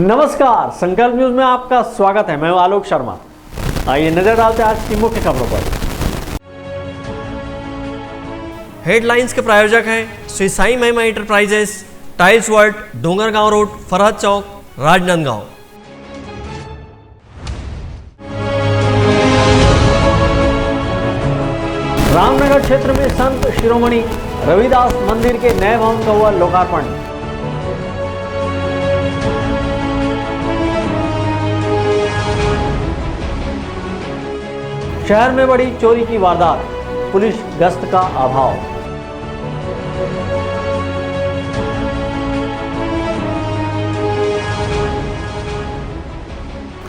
नमस्कार, संकल्प न्यूज में आपका स्वागत है। मैं हूं आलोक शर्मा। आइए नजर डालते हैं आज की मुख्य खबरों पर। हेडलाइंस के प्रायोजक हैं Shri Sai Mahima enterprises, tiles world, Dongargaon road, Farhad Chowk, Rajnandgaon. Ramnagar क्षेत्र में संत शिरोमणि रविदास मंदिर के नए भवन का हुआ लोकार्पण। शहर में बढ़ी चोरी की वारदात, पुलिस गश्त का अभाव।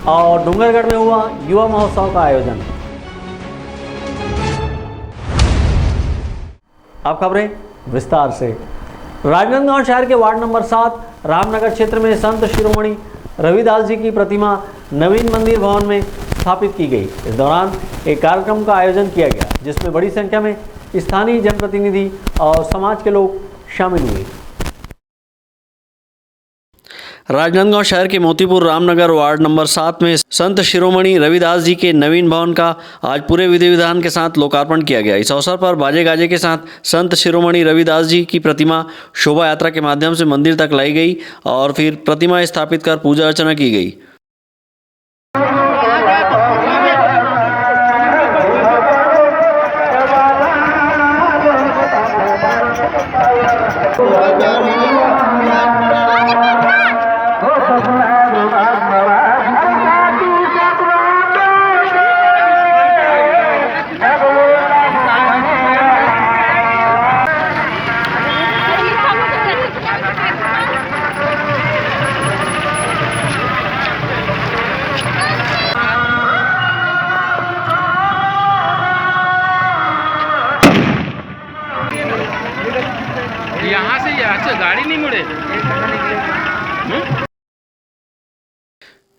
और डूंगरगढ़ में हुआ युवा महोत्सव का आयोजन। अब खबरें विस्तार से। राजनांदगांव शहर के वार्ड नंबर 7 रामनगर क्षेत्र में संत शिरोमणि रविदास जी की प्रतिमा नवीन मंदिर भवन में स्थापित की गई। इस दौरान एक कार्यक्रम का आयोजन किया गया, जिसमें बड़ी संख्या में स्थानीय जनप्रतिनिधि और समाज के लोग शामिल हुए। राजनांदगांव शहर के मोतीपुर रामनगर वार्ड नंबर 7 में संत शिरोमणि रविदास जी के नवीन भवन का आज पूरे विधि विधान के साथ लोकार्पण किया गया। इस अवसर पर बाजे गाजे के साथ संत शिरोमणि रविदास जी की प्रतिमा शोभा यात्रा के माध्यम से मंदिर तक लाई गई और फिर प्रतिमा स्थापित कर पूजा अर्चना की गई। यहाँ से अच्छा गाड़ी नहीं मुड़े।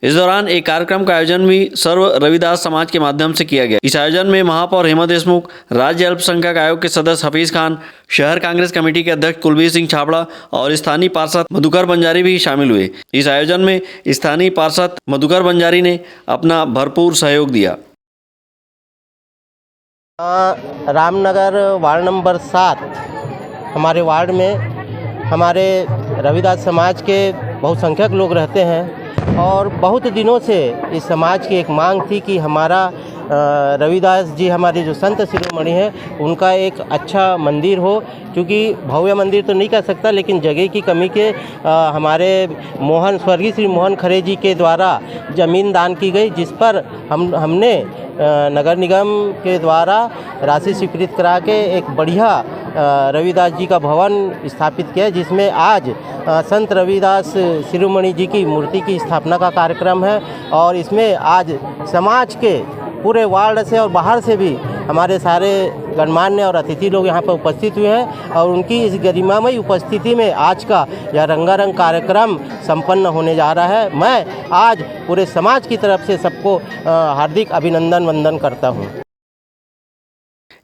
इस दौरान एक कार्यक्रम का आयोजन भी सर्व रविदास समाज के माध्यम से किया गया। इस आयोजन में महापौर हेमा देशमुख, राज्य अल्पसंख्यक आयोग के सदस्य हफीज खान, शहर कांग्रेस कमेटी के अध्यक्ष कुलबीर सिंह छाबड़ा और स्थानीय पार्षद मधुकर बंजारी भी शामिल हुए। इस आयोजन में स्थानीय पार्षद मधुकर बंजारी ने अपना भरपूर सहयोग दिया। रामनगर वार्ड नंबर 7 हमारे वार्ड में हमारे रविदास समाज के बहुसंख्यक लोग रहते हैं और बहुत दिनों से इस समाज की एक मांग थी कि हमारा रविदास जी हमारे जो संत शिरोमणि हैं उनका एक अच्छा मंदिर हो। क्योंकि भव्य मंदिर तो नहीं कह सकता, लेकिन जगह की कमी के हमारे स्वर्गीय श्री मोहन खरे जी के द्वारा ज़मीन दान की गई, जिस पर हमने नगर निगम के द्वारा राशि स्वीकृत करा के एक बढ़िया रविदास जी का भवन स्थापित किया, जिसमें आज संत रविदास शिरोमणि जी की मूर्ति की स्थापना का कार्यक्रम है। और इसमें आज समाज के पूरे वार्ड से और बाहर से भी हमारे सारे गणमान्य और अतिथि लोग यहाँ पर उपस्थित हुए हैं और उनकी इस गरिमामयी उपस्थिति में आज का यह रंगारंग कार्यक्रम संपन्न होने जा रहा है। मैं आज पूरे समाज की तरफ से सबको हार्दिक अभिनंदन वंदन करता हूँ।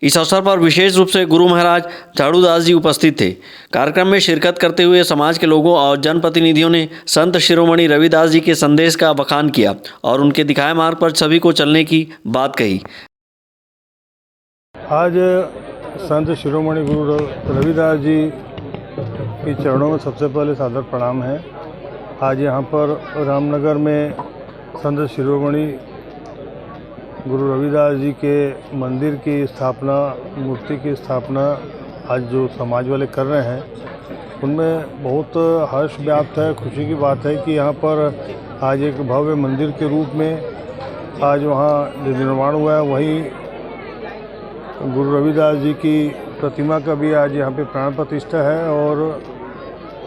इस अवसर पर विशेष रूप से गुरु महाराज झाड़ूदास जी उपस्थित थे। कार्यक्रम में शिरकत करते हुए समाज के लोगों और जनप्रतिनिधियों ने संत शिरोमणि रविदास जी के संदेश का बखान किया और उनके दिखाए मार्ग पर सभी को चलने की बात कही। आज संत शिरोमणि गुरु रविदास जी के चरणों में सबसे पहले सादर प्रणाम है। आज यहाँ पर रामनगर में संत शिरोमणि गुरु रविदास जी के मंदिर की स्थापना, मूर्ति की स्थापना आज जो समाज वाले कर रहे हैं उनमें बहुत हर्ष व्याप्त है। खुशी की बात है कि यहाँ पर आज एक भव्य मंदिर के रूप में आज वहाँ निर्माण हुआ है। वहीं गुरु रविदास जी की प्रतिमा का भी आज यहाँ पे प्राण प्रतिष्ठा है। और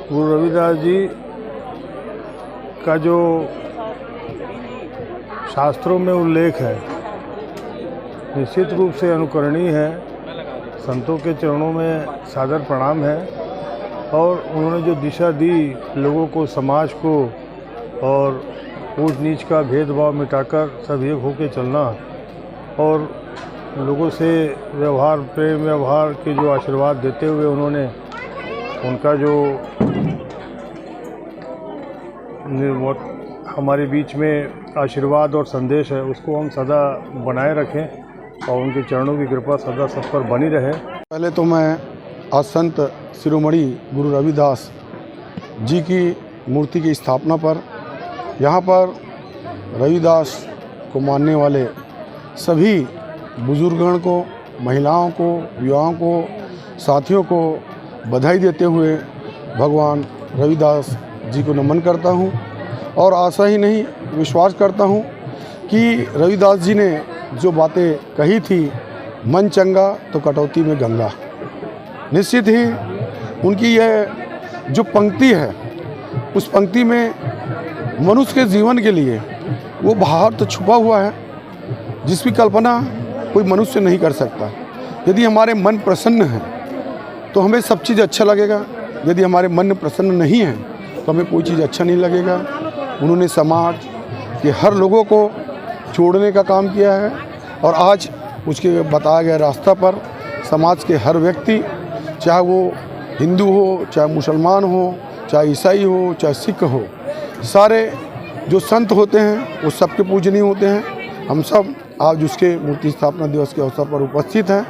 गुरु रविदास जी का जो शास्त्रों में उल्लेख है निश्चित रूप से अनुकरणीय है। संतों के चरणों में सादर प्रणाम है और उन्होंने जो दिशा दी लोगों को, समाज को, और ऊंच नीच का भेदभाव मिटाकर सब एक होकर चलना और लोगों से व्यवहार, प्रेम व्यवहार के जो आशीर्वाद देते हुए उन्होंने उनका जो हमारे बीच में आशीर्वाद और संदेश है, उसको हम सदा बनाए रखें और उनके चरणों की कृपा सदा सब पर बनी रहे। पहले तो मैं आज संत शिरोमणि गुरु रविदास जी की मूर्ति की स्थापना पर यहाँ पर रविदास को मानने वाले सभी बुजुर्गों को, महिलाओं को, युवाओं को, साथियों को बधाई देते हुए भगवान रविदास जी को नमन करता हूँ और आशा ही नहीं विश्वास करता हूँ कि रविदास जी ने जो बातें कही थी, मन चंगा तो कटौती में गंगा, निश्चित ही उनकी यह जो पंक्ति है उस पंक्ति में मनुष्य के जीवन के लिए वो बाहर तो छुपा हुआ है जिसकी कल्पना कोई मनुष्य नहीं कर सकता। यदि हमारे मन प्रसन्न है तो हमें सब चीज़ अच्छा लगेगा, यदि हमारे मन प्रसन्न नहीं है तो हमें कोई चीज़ अच्छा नहीं लगेगा। उन्होंने समाज के हर लोगों को जोड़ने का काम किया है और आज उसके बताया गया रास्ता पर समाज के हर व्यक्ति, चाहे वो हिंदू हो, चाहे मुसलमान हो, चाहे ईसाई हो, चाहे सिख हो, सारे जो संत होते हैं वो सबके पूजनीय होते हैं। हम सब आज उसके मूर्ति स्थापना दिवस के अवसर पर उपस्थित हैं।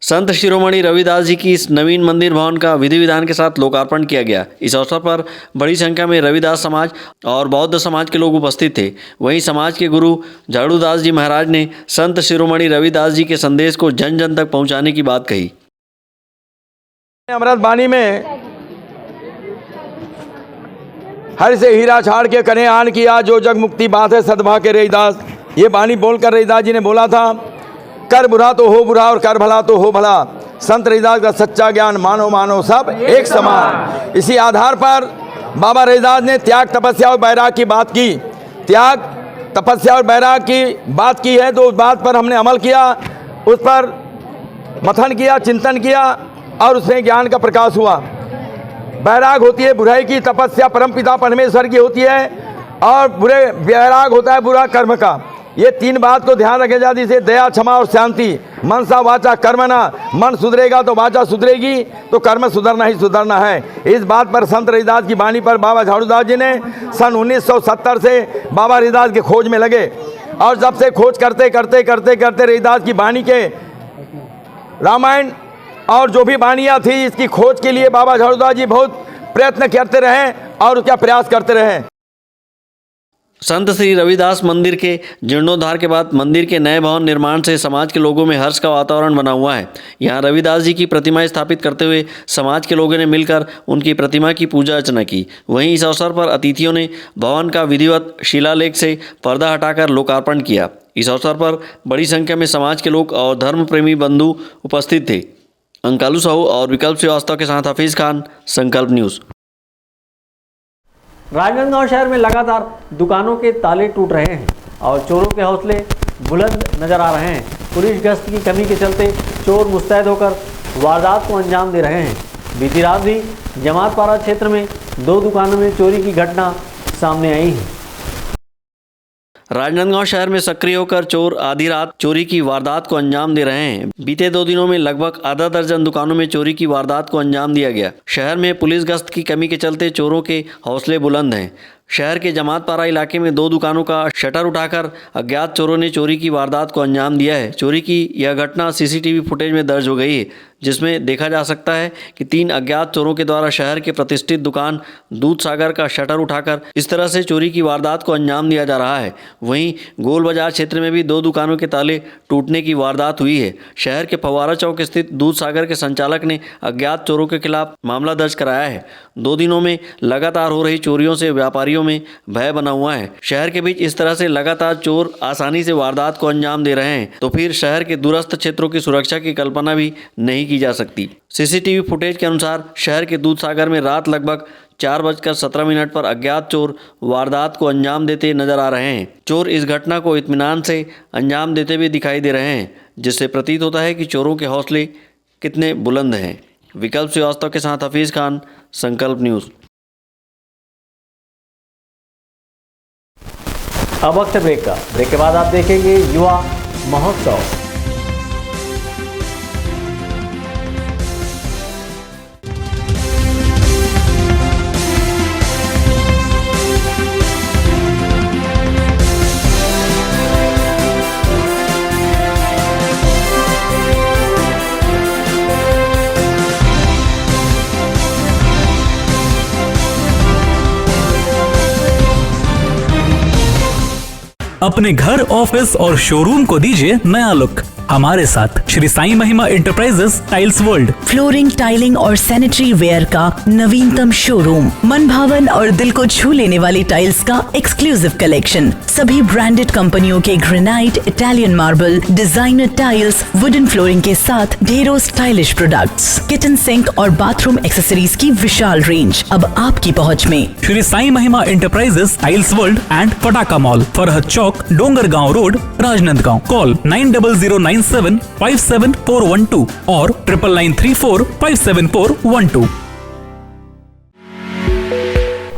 संत शिरोमणि रविदास जी की इस नवीन मंदिर भवन का विधि विधान के साथ लोकार्पण किया गया। इस अवसर पर बड़ी संख्या में रविदास समाज और बौद्ध समाज के लोग उपस्थित थे। वहीं समाज के गुरु झाड़ूदास जी महाराज ने संत शिरोमणि रविदास जी के संदेश को जन जन तक पहुंचाने की बात कही। अमृत बानी में हर से हीरा छाड़ के करें आन किया, जो जग मुक्ति बात है सदभा के रविदास। ये बानी बोलकर रविदास जी ने बोला था, कर बुरा तो हो बुरा और कर भला तो हो भला, संत रविदास का सच्चा ज्ञान मानो मानो सब एक समान। इसी आधार पर बाबा रविदास ने त्याग तपस्या और बैराग की बात की। त्याग तपस्या और बैराग की बात की है तो उस बात पर हमने अमल किया, उस पर मंथन किया, चिंतन किया और उसमें ज्ञान का प्रकाश हुआ। बैराग होती है बुराई की, तपस्या परमपिता परमेश्वर की होती है और बुरे बैराग होता है बुरा कर्म का। ये तीन बात को ध्यान रखे जाती है, दया, क्षमा और शांति। मन सा वाचा कर्मणा, मन सुधरेगा तो वाचा सुधरेगी, तो कर्म सुधरना ही सुधरना है। इस बात पर संत रविदास की वाणी पर बाबा झाड़ूदास जी ने सन 1970 से बाबा रविदास के खोज में लगे और जब से खोज करते करते करते करते रविदास की वाणी के रामायण और जो भी वाणियाँ थी इसकी खोज के लिए बाबा झाड़ूदास जी बहुत प्रयत्न करते रहे और उसका प्रयास करते रहे। संत श्री रविदास मंदिर के जीर्णोद्धार के बाद मंदिर के नए भवन निर्माण से समाज के लोगों में हर्ष का वातावरण बना हुआ है। यहाँ रविदास जी की प्रतिमा स्थापित करते हुए समाज के लोगों ने मिलकर उनकी प्रतिमा की पूजा अर्चना की। वहीं इस अवसर पर अतिथियों ने भवन का विधिवत शिलालेख से पर्दा हटाकर लोकार्पण किया। इस अवसर पर बड़ी संख्या में समाज के लोग और धर्म प्रेमी बंधु उपस्थित थे। अंकालू साहू और विकल्प श्रीवास्तव के साथ हफीज खान, संकल्प न्यूज़। राजनांदगांव शहर में लगातार दुकानों के ताले टूट रहे हैं और चोरों के हौसले बुलंद नजर आ रहे हैं। पुलिस गश्त की कमी के चलते चोर मुस्तैद होकर वारदात को अंजाम दे रहे हैं। बीती रात भी जमातपारा क्षेत्र में 2 दुकानों में चोरी की घटना सामने आई है। राजनांदगांव शहर में सक्रिय होकर चोर आधी रात चोरी की वारदात को अंजाम दे रहे हैं। बीते 2 दिनों में लगभग आधा दर्जन दुकानों में चोरी की वारदात को अंजाम दिया गया। शहर में पुलिस गश्त की कमी के चलते चोरों के हौसले बुलंद हैं। शहर के जमातपारा इलाके में 2 दुकानों का शटर उठाकर अज्ञात चोरों ने चोरी की वारदात को अंजाम दिया है। चोरी की यह घटना सीसीटीवी फुटेज में दर्ज हो गई है, जिसमें देखा जा सकता है कि 3 अज्ञात चोरों के द्वारा शहर के प्रतिष्ठित दुकान दूध सागर का शटर उठाकर इस तरह से चोरी की वारदात को अंजाम दिया जा रहा है। वहीं गोल बाजार क्षेत्र में भी 2 दुकानों के ताले टूटने की वारदात हुई है। शहर के फव्वारा चौक स्थित दूध सागर के संचालक ने अज्ञात चोरों के खिलाफ मामला दर्ज कराया है। 2 दिनों में लगातार हो रही चोरियों से व्यापारियों में भय बना हुआ है। शहर के बीच इस तरह से लगातार चोर आसानी से वारदात को अंजाम दे रहे हैं तो फिर शहर के दूरस्थ क्षेत्रों की सुरक्षा की कल्पना भी नहीं की जा सकती। सीसीटीवी फुटेज के अनुसार शहर के दूध सागर में रात लगभग 4:17 पर अज्ञात चोर वारदात को अंजाम देते नजर आ रहे हैं। चोर इस घटना को इत्मीनान से अंजाम देते हुए दिखाई दे रहे हैं, जिससे प्रतीत होता है कि चोरों के हौसले कितने बुलंद हैं। विकल्प श्रीवास्तव के साथ हफीज खान, संकल्प न्यूज़। अब वक्त ब्रेक का। ब्रेक के बाद आप देखेंगे युवा महोत्सव। अपने घर, ऑफिस और शोरूम को दीजिए नया लुक। हमारे साथ Shri Sai Mahima enterprises tiles world, flooring, tiling और सैनिटरी वेयर का नवीनतम शोरूम, मन भावन और दिल को छू लेने वाली टाइल्स का एक्सक्लूसिव कलेक्शन, सभी ब्रांडेड कंपनियों के granite, Italian marble, designer tiles, wooden flooring के साथ ढेरों स्टाइलिश प्रोडक्ट्स, किचन सिंक और बाथरूम एक्सेसरीज की विशाल रेंज अब आपकी पहुंच में। Shri Sai Mahima enterprises tiles world and Pataka mall, Farhad Chowk, Dongargaon road, Rajnandgaon. Call 9009975412 और 9994574412।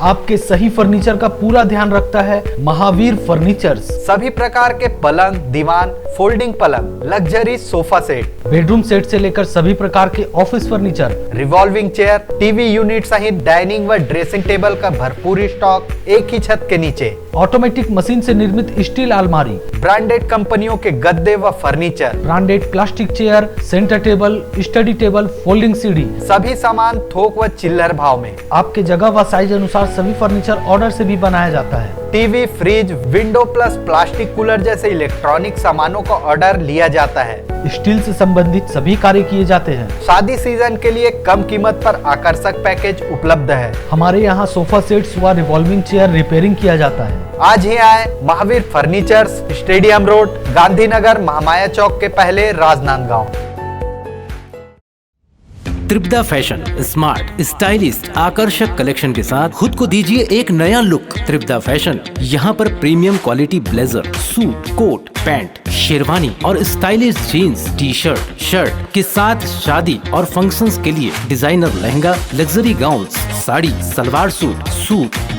आपके सही फर्नीचर का पूरा ध्यान रखता है महावीर फर्नीचर्स। सभी प्रकार के पलंग, दीवान, फोल्डिंग पलंग, luxury sofa set, bedroom set से लेकर सभी प्रकार के office furniture, revolving chair, TV unit सहित डाइनिंग व ड्रेसिंग टेबल का भरपूर स्टॉक एक ही छत के नीचे। ऑटोमेटिक मशीन से निर्मित स्टील अलमारी, ब्रांडेड कंपनियों के गद्दे व furniture, branded plastic chair, centre table, study table, folding सीढ़ी, सभी सामान थोक व चिल्लर भाव में। आपके जगह व साइज अनुसार सभी फर्नीचर ऑर्डर से भी बनाया जाता है। TV, fridge, window plus plastic cooler जैसे इलेक्ट्रॉनिक सामानों का ऑर्डर लिया जाता है। स्टील से संबंधित सभी कार्य किए जाते हैं। शादी सीजन के लिए कम कीमत पर आकर्षक पैकेज उपलब्ध है। हमारे यहाँ सोफा सेट्स व रिवॉल्विंग चेयर रिपेयरिंग किया जाता है। आज ही आए Mahavir furnitures, stadium road, Gandhinagar, Mahamaya Chowk के पहले, Rajnandgaon. Tripada fashion smart, stylist, आकर्षक कलेक्शन के साथ खुद को दीजिए एक नया लुक। त्रिपदा फैशन यहाँ पर premium quality blazer, suit, coat, pant, sherwani और stylish jeans, T shirt, shirt के साथ शादी और फंक्शंस के लिए designer lehenga, luxury gowns, sari, salwar suit,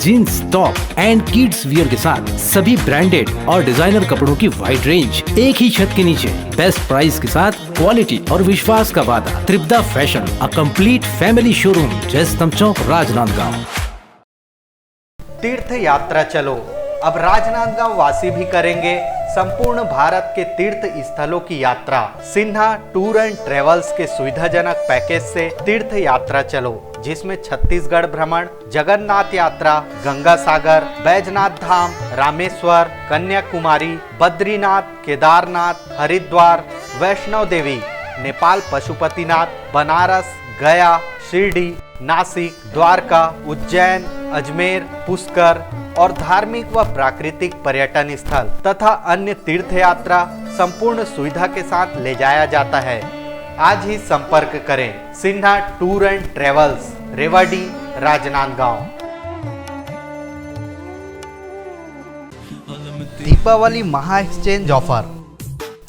jeans, top and kids wear के साथ सभी ब्रांडेड और डिजाइनर कपड़ों की वाइड रेंज एक ही छत के नीचे, बेस्ट प्राइस के साथ क्वालिटी और विश्वास का वादा। Tripada fashion, a complete family showroom, Jaistambh Chowk, Rajnandgaon. तीर्थ यात्रा चलो, अब राजनांदगांव वासी भी करेंगे संपूर्ण भारत के तीर्थ स्थलों की यात्रा। सिन्हा टूर एंड ट्रेवल्स के सुविधाजनक पैकेज से तीर्थ यात्रा चलो, जिसमें छत्तीसगढ़ भ्रमण, जगन्नाथ यात्रा, गंगा सागर, बैजनाथ धाम, रामेश्वर, कन्याकुमारी, बद्रीनाथ, केदारनाथ, हरिद्वार, वैष्णो देवी, नेपाल पशुपतिनाथ, बनारस, गया, शिरडी, नासिक, द्वारका, उज्जैन, अजमेर, पुष्कर और धार्मिक व प्राकृतिक पर्यटन स्थल तथा अन्य तीर्थ यात्रा संपूर्ण सुविधा के साथ ले जाया जाता है। आज ही संपर्क करें Sinha tour and travels, Rewari, Rajnandgaon. Deepawali महा एक्सचेंज ऑफर,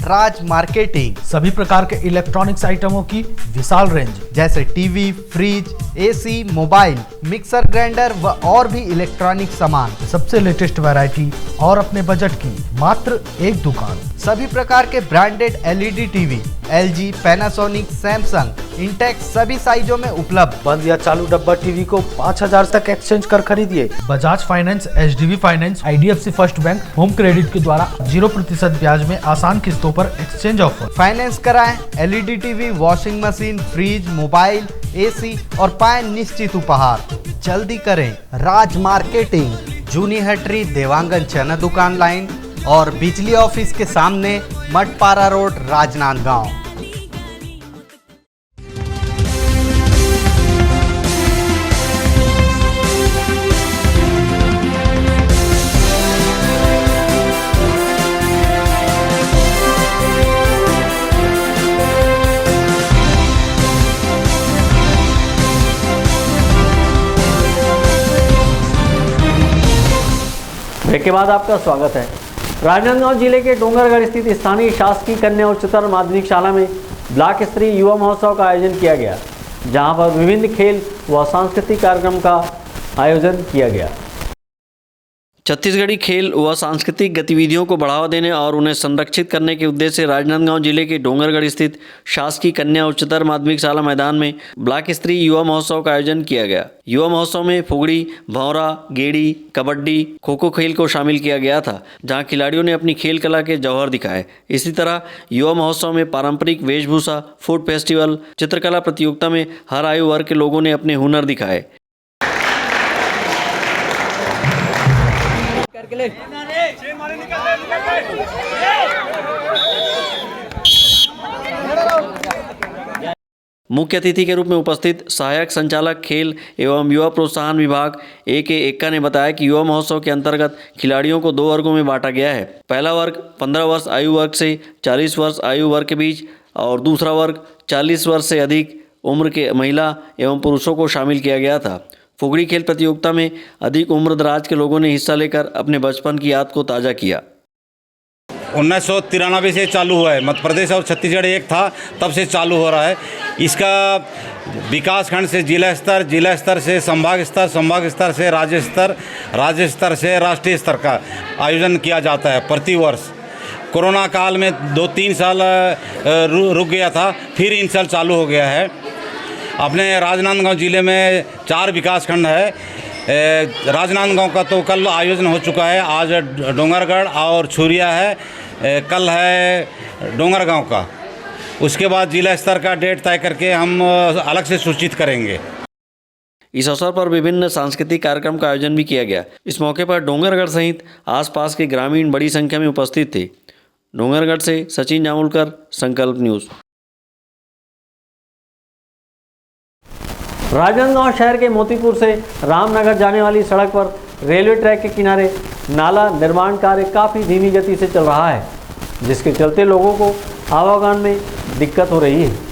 राज मार्केटिंग, सभी प्रकार के इलेक्ट्रॉनिक्स आइटमों की विशाल रेंज जैसे TV, fridge, AC, mobile, mixer grinder व और भी इलेक्ट्रॉनिक सामान, सबसे लेटेस्ट वैरायटी और अपने बजट की मात्र एक दुकान। सभी प्रकार के branded LED TV, LG, Panasonic, Samsung, Intex सभी साइजों में उपलब्ध। बंद या चालू डब्बा टीवी को 5000 तक एक्सचेंज कर खरीदिए। Bajaj finance, HDB finance, IDFC first bank, home credit के द्वारा 0% ब्याज में आसान किस्तों पर एक्सचेंज ऑफर। फाइनेंस कराएं LED TV, washing machine, fridge, mobile, AC और पाएं निश्चित उपहार। जल्दी करें, राज मार्केटिंग, जूनी हटरी, देवांगन चना दुकान लाइन और बिजली ऑफिस के सामने, मठपारा रोड, राजनांदगांव। ब्रेक के बाद आपका स्वागत है। राजनांदगांव जिले के डोंगरगढ़ स्थित स्थानीय शासकीय कन्या उच्चतर माध्यमिक शाला में ब्लॉक स्तरीय युवा महोत्सव का आयोजन किया गया, जहां पर विभिन्न खेल व सांस्कृतिक कार्यक्रम का आयोजन किया गया। छत्तीसगढ़ी खेल व सांस्कृतिक गतिविधियों को बढ़ावा देने और उन्हें संरक्षित करने के उद्देश्य से राजनांदगांव जिले के डोंगरगढ़ स्थित शासकीय कन्या उच्चतर माध्यमिक शाला मैदान में ब्लॉक स्तरीय युवा महोत्सव का आयोजन किया गया। युवा महोत्सव में फुगड़ी, भौरा, गेड़ी, कबड्डी, खो खो खेल को शामिल किया गया था, जहां खिलाड़ियों ने अपनी खेल कला के जौहर दिखाए। इसी तरह युवा महोत्सव में पारंपरिक वेशभूषा, फूड फेस्टिवल, चित्रकला प्रतियोगिता में हर आयु वर्ग के लोगों ने अपने हुनर दिखाए। करके ले मुख्य अतिथि के रूप में उपस्थित सहायक संचालक खेल एवं युवा प्रोत्साहन विभाग A.K. एक्का ने बताया कि युवा महोत्सव के अंतर्गत खिलाड़ियों को 2 वर्गों में बांटा गया है। पहला वर्ग 15 वर्ष आयु वर्ग से 40 वर्ष आयु वर्ग के बीच और दूसरा वर्ग 40 वर्ष से अधिक उम्र के महिला एवं पुरुषों को शामिल किया गया था। फुगड़ी खेल प्रतियोगिता में अधिक उम्र दराज के लोगों ने हिस्सा लेकर अपने बचपन की याद को ताज़ा किया। 1993 से चालू हुआ है। मध्य प्रदेश और छत्तीसगढ़ एक था, तब से चालू हो रहा है। इसका विकास खंड से जिला स्तर से संभाग स्तर से राज्य स्तर से राष्ट्रीय स्तर का आयोजन किया जाता है प्रति वर्ष। कोरोना काल में 2-3 साल रुक गया था, फिर इन साल चालू हो गया है। अपने राजनांदगांव जिले में 4 विकास खंड है। राजनांदगांव का तो कल आयोजन हो चुका है, आज डोंगरगढ़ और छुरिया है, कल है डोंगरगांव का। उसके बाद जिला स्तर का डेट तय करके हम अलग से सूचित करेंगे। इस अवसर पर विभिन्न सांस्कृतिक कार्यक्रम का आयोजन भी किया गया। इस मौके पर डोंगरगढ़ सहित आसपास के ग्रामीण बड़ी संख्या में उपस्थित थे। डोंगरगढ़ से सचिन जामुलकर, संकल्प न्यूज़। राजनांदगांव शहर के मोतीपुर से रामनगर जाने वाली सड़क पर रेलवे ट्रैक के किनारे नाला निर्माण कार्य काफ़ी धीमी गति से चल रहा है, जिसके चलते लोगों को आवागमन में दिक्कत हो रही है।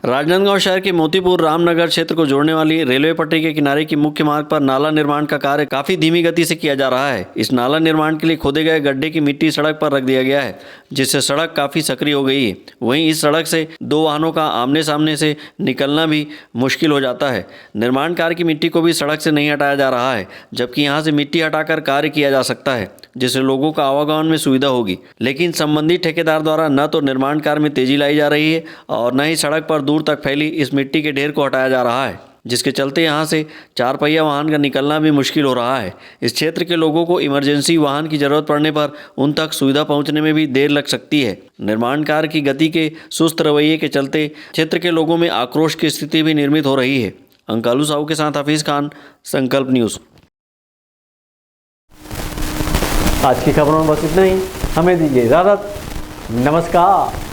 राजनांदगांव शहर के मोतीपुर रामनगर क्षेत्र को जोड़ने वाली रेलवे पटरी के किनारे की मुख्य मार्ग पर नाला निर्माण का कार्य काफी धीमी गति से किया जा रहा है। इस नाला निर्माण के लिए खोदे गए गड्ढे की मिट्टी सड़क पर रख दिया गया है, जिससे सड़क काफी सक्रिय हो गई है। वहीं इस सड़क से 2 वाहनों का आमने सामने से निकलना भी मुश्किल हो जाता है। निर्माण कार्य की मिट्टी को भी सड़क से नहीं हटाया जा रहा है, जबकि यहाँ से मिट्टी हटाकर कार्य किया जा सकता है, जिससे लोगों का आवागमन में सुविधा होगी। लेकिन संबंधित ठेकेदार द्वारा न तो निर्माण कार्य में तेजी लाई जा रही है और न ही सड़क पर दूर तक फैली इस मिट्टी के ढेर को हटाया जा रहा है, जिसके चलते यहां से 4 पहिया वाहन का निकलना भी मुश्किल हो रहा है। इस क्षेत्र के लोगों को इमरजेंसी वाहन की जरूरत पड़ने पर उन तक सुविधा पहुंचने में भी देर लग सकती है। निर्माण कार्य की गति के सुस्त रवैये के चलते क्षेत्र के लोगों में आक्रोश की स्थिति भी निर्मित हो रही है। अंकालू साहू के साथ हफीज खान, संकल्प न्यूज़। आज की खबरों में बस इतना ही। हमें दीजिए इजाजत। नमस्कार।